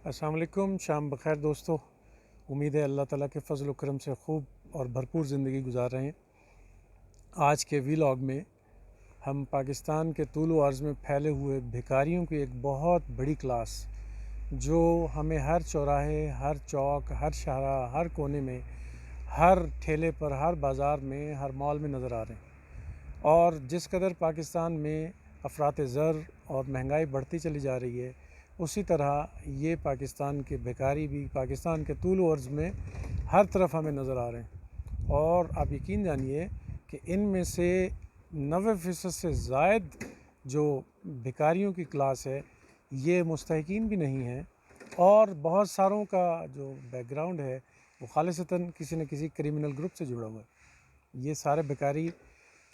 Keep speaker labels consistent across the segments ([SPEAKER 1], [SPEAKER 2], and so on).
[SPEAKER 1] السلام علیکم، شام بخیر دوستو۔ امید ہے اللہ تعالیٰ کے فضل و کرم سے خوب اور بھرپور زندگی گزار رہے ہیں۔ آج کے ویلاگ میں ہم پاکستان کے طول و عرض میں پھیلے ہوئے بھکاریوں کی ایک بہت بڑی کلاس جو ہمیں ہر چوراہے، ہر چوک، ہر شاہراہ، ہر کونے میں، ہر ٹھیلے پر، ہر بازار میں، ہر مال میں نظر آ رہے ہیں۔ اور جس قدر پاکستان میں افراط زر اور مہنگائی بڑھتی چلی جا رہی ہے، اسی طرح یہ پاکستان کے بھکاری بھی پاکستان کے طول و عرض میں ہر طرف ہمیں نظر آ رہے ہیں۔ اور آپ یقین جانیے کہ ان میں سے 90% سے زائد جو بھکاریوں کی کلاس ہے یہ مستحقین بھی نہیں ہیں، اور بہت ساروں کا جو بیک گراؤنڈ ہے وہ خالصتاً کسی نہ کسی کریمنل گروپ سے جڑا ہوا ہے۔ یہ سارے بھکاری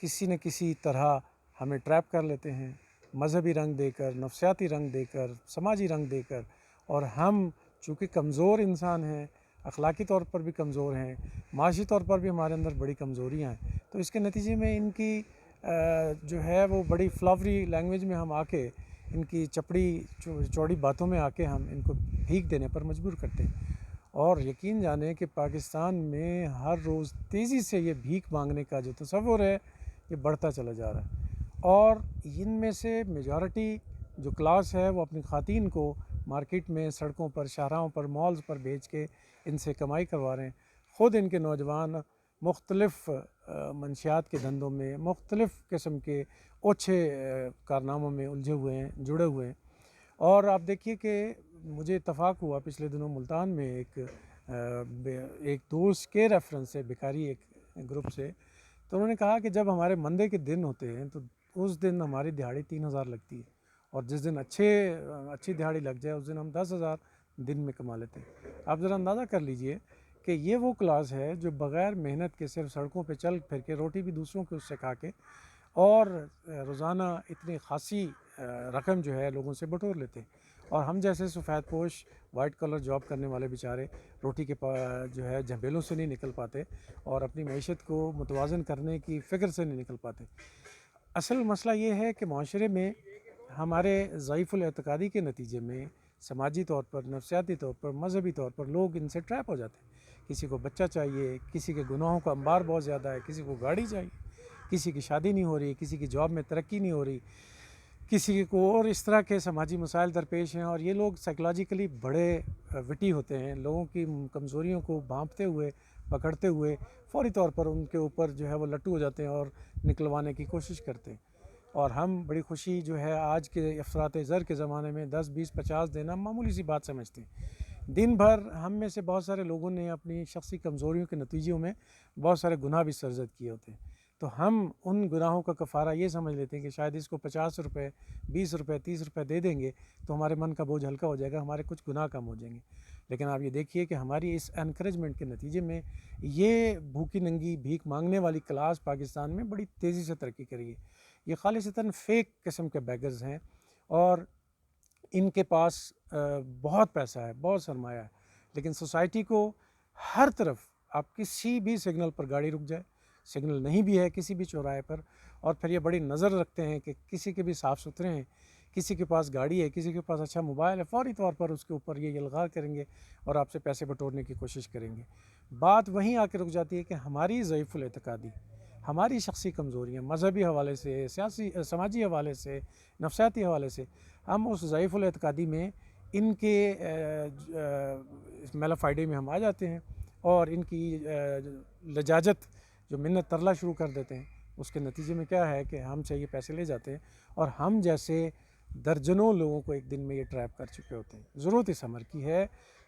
[SPEAKER 1] کسی نہ کسی طرح ہمیں ٹریپ کر لیتے ہیں، مذہبی رنگ دے کر، نفسیاتی رنگ دے کر، سماجی رنگ دے کر، اور ہم چونکہ کمزور انسان ہیں، اخلاقی طور پر بھی کمزور ہیں، معاشی طور پر بھی ہمارے اندر بڑی کمزوریاں ہیں، تو اس کے نتیجے میں ان کی جو ہے وہ بڑی فلاوری لینگویج میں ہم آ کے، ان کی چپڑی چوڑی باتوں میں آ کے ہم ان کو بھیک دینے پر مجبور کرتے ہیں۔ اور یقین جانیں کہ پاکستان میں ہر روز تیزی سے یہ بھیک مانگنے کا جو تصور ہے یہ بڑھتا چلا جا رہا ہے، اور ان میں سے میجارٹی جو کلاس ہے وہ اپنی خواتین کو مارکیٹ میں، سڑکوں پر، شاہراہوں پر، مالز پر بیچ کے ان سے کمائی کروا رہے ہیں۔ خود ان کے نوجوان مختلف منشیات کے دھندوں میں، مختلف قسم کے اوچھے کارناموں میں الجھے ہوئے ہیں، جڑے ہوئے ہیں۔ اور آپ دیکھیے کہ مجھے اتفاق ہوا پچھلے دنوں ملتان میں ایک دوست کے ریفرنس سے، بھکاری ایک گروپ سے، تو انہوں نے کہا کہ جب ہمارے مندے کے دن ہوتے ہیں تو اس دن ہماری دہاڑی 3000 لگتی ہے، اور جس دن اچھی دہاڑی لگ جائے اس دن ہم 10,000 دن میں کما لیتے ہیں۔ آپ ذرا اندازہ کر لیجئے کہ یہ وہ کلاس ہے جو بغیر محنت کے صرف سڑکوں پہ چل پھر کے، روٹی بھی دوسروں کے اس سے کھا کے، اور روزانہ اتنی خاصی رقم جو ہے لوگوں سے بٹور لیتے ہیں۔ اور ہم جیسے سفید پوش وائٹ کلر جاب کرنے والے بیچارے روٹی کے جو ہے جھبیلوں سے نہیں نکل پاتے، اور اپنی معیشت کو متوازن کرنے کی فکر سے نہیں نکل پاتے۔ اصل مسئلہ یہ ہے کہ معاشرے میں ہمارے ضعیف الاعتقادی کے نتیجے میں سماجی طور پر، نفسیاتی طور پر، مذہبی طور پر لوگ ان سے ٹریپ ہو جاتے ہیں۔ کسی کو بچہ چاہیے، کسی کے گناہوں کا انبار بہت زیادہ ہے، کسی کو گاڑی چاہیے، کسی کی شادی نہیں ہو رہی، کسی کی جاب میں ترقی نہیں ہو رہی، کسی کو اور اس طرح کے سماجی مسائل درپیش ہیں، اور یہ لوگ سائیکلوجیکلی بڑے وٹی ہوتے ہیں، لوگوں کی کمزوریوں کو بھانپتے ہوئے، پکڑتے ہوئے فوری طور پر ان کے اوپر جو ہے وہ لٹو ہو جاتے ہیں اور نکلوانے کی کوشش کرتے ہیں۔ اور ہم بڑی خوشی جو ہے آج کے افراط زر کے زمانے میں 10، 20، 50 دینا معمولی سی بات سمجھتے ہیں۔ دن بھر ہم میں سے بہت سارے لوگوں نے اپنی شخصی کمزوریوں کے نتیجوں میں بہت سارے گناہ بھی سرزد کیے ہوتے ہیں، تو ہم ان گناہوں کا کفارہ یہ سمجھ لیتے ہیں کہ شاید اس کو 50 روپے، 20 روپے، 30 روپے دے دیں گے تو ہمارے من کا بوجھ ہلکا ہو جائے گا، ہمارے کچھ گناہ کم ہو جائیں گے۔ لیکن آپ یہ دیکھیے کہ ہماری اس انکریجمنٹ کے نتیجے میں یہ بھوکی ننگی بھیک مانگنے والی کلاس پاکستان میں بڑی تیزی سے ترقی کری ہے۔ یہ خالصتاً فیک قسم کے بیگرز ہیں، اور ان کے پاس بہت پیسہ ہے، بہت سرمایہ ہے، لیکن سوسائٹی کو ہر طرف، آپ کسی بھی سگنل پر گاڑی رک جائے، سگنل نہیں بھی ہے کسی بھی چوراہے پر، اور پھر یہ بڑی نظر رکھتے ہیں کہ کسی کے بھی صاف ستھرے ہیں، کسی کے پاس گاڑی ہے، کسی کے پاس اچھا موبائل ہے، فوری طور پر اس کے اوپر یہ الغار کریں گے اور آپ سے پیسے بٹورنے کی کوشش کریں گے۔ بات وہیں آ کے رک جاتی ہے کہ ہماری ضعیف الاعتقادی، ہماری شخصی کمزوریاں، مذہبی حوالے سے، سماجی حوالے سے، نفسیاتی حوالے سے، ہم اس ضعیف الاعتقادی میں ان کے میلا فائڈے میں ہم آ جاتے ہیں، اور ان کی لجاجت جو منت ترلا شروع کر دیتے ہیں، اس کے نتیجے میں کیا ہے کہ ہم سے یہ پیسے لے جاتے ہیں، اور ہم جیسے درجنوں لوگوں کو ایک دن میں یہ ٹریپ کر چکے ہوتے ہیں۔ ضرورت اس امر کی ہے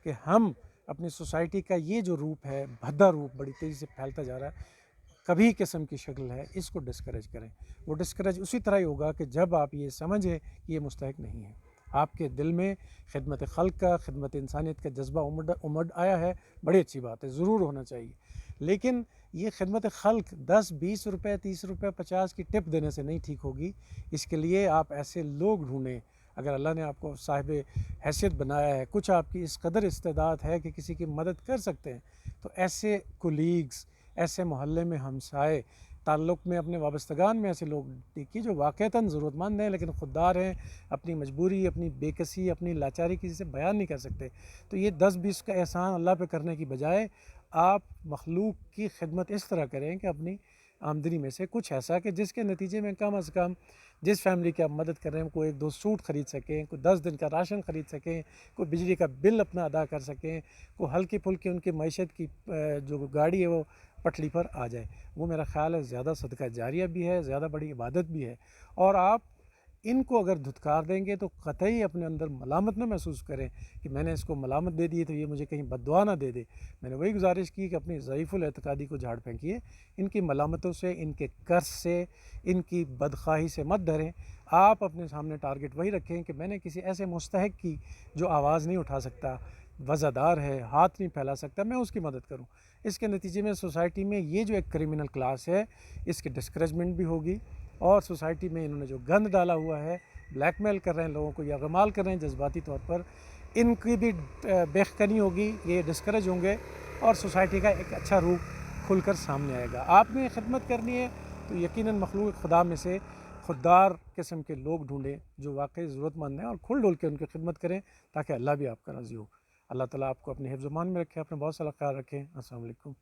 [SPEAKER 1] کہ ہم اپنی سوسائٹی کا یہ جو روپ ہے، بھدا روپ بڑی تیزی سے پھیلتا جا رہا ہے، کبھی قسم کی شکل ہے، اس کو ڈسکریج کریں۔ وہ ڈسکریج اسی طرح ہی ہوگا کہ جب آپ یہ سمجھیں کہ یہ مستحق نہیں ہے، آپ کے دل میں خدمت خلق کا، خدمت انسانیت کا جذبہ امڈ آیا ہے، بڑی اچھی بات ہے، ضرور ہونا چاہیے، لیکن یہ خدمت خلق 10، 20 روپے، 30 روپے، 50 کی ٹپ دینے سے نہیں ٹھیک ہوگی۔ اس کے لیے آپ ایسے لوگ ڈھونڈیں، اگر اللہ نے آپ کو صاحب حیثیت بنایا ہے، کچھ آپ کی اس قدر استعداد ہے کہ کسی کی مدد کر سکتے ہیں، تو ایسے کولیگز، ایسے محلے میں ہمسائے، تعلق میں اپنے وابستگان میں ایسے لوگ دیکھیے جو واقعتاً ضرورت مند ہیں لیکن خوددار ہیں، اپنی مجبوری، اپنی بے کسی، اپنی لاچاری کسی سے بیان نہیں کر سکتے. تو یہ 10-20 کا احسان اللہ پہ کرنے کی بجائے آپ مخلوق کی خدمت اس طرح کریں کہ اپنی آمدنی میں سے کچھ ایسا کہ جس کے نتیجے میں کم از کم جس فیملی کی آپ مدد کر رہے ہیں کوئی 1-2 سوٹ خرید سکیں، کوئی 10 دن کا راشن خرید سکیں، کوئی بجلی کا بل اپنا ادا کر سکیں، کوئی ہلکی پھلکی ان کی معیشت کی جو گاڑی ہے وہ پٹری پر آ جائے. وہ میرا خیال ہے زیادہ صدقہ جاریہ بھی ہے، زیادہ بڑی عبادت بھی ہے. اور آپ ان کو اگر دھتکار دیں گے تو قطعی اپنے اندر ملامت نہ محسوس کریں کہ میں نے اس کو ملامت دے دی تو یہ مجھے کہیں بد دعا نہ دے دے. میں نے وہی گزارش کی کہ اپنی ضعیف الاعتقادی کو جھاڑ پھینکیے، ان کی ملامتوں سے، ان کے قرض سے، ان کی بدخواہی سے مت ڈریں. آپ اپنے سامنے ٹارگٹ وہی رکھیں کہ میں نے کسی ایسے مستحق کی جو آواز نہیں اٹھا سکتا، وزادار ہے، ہاتھ نہیں پھیلا سکتا، میں اس کی مدد کروں. اس کے نتیجے میں سوسائٹی میں یہ جو ایک کرمنل کلاس ہے اس کی ڈسکریجمنٹ بھی ہوگی، اور سوسائٹی میں انہوں نے جو گند ڈالا ہوا ہے، بلیک میل کر رہے ہیں لوگوں کو یا غمال کر رہے ہیں جذباتی طور پر، ان کی بھی بےخکنی ہوگی، یہ ڈسکریج ہوں گے اور سوسائٹی کا ایک اچھا روپ کھل کر سامنے آئے گا. آپ نے خدمت کرنی ہے تو یقیناً مخلوق خدا میں سے خوددار قسم کے لوگ ڈھونڈیں جو واقعی ضرورت مند ہیں اور کھل ڈول کے ان کی خدمت کریں تاکہ اللہ بھی آپ کا راضی ہو. اللہ تعالیٰ آپ کو اپنے حفظ و امان میں رکھے، اپنا بہت سارا خیال رکھیں. السلام علیکم.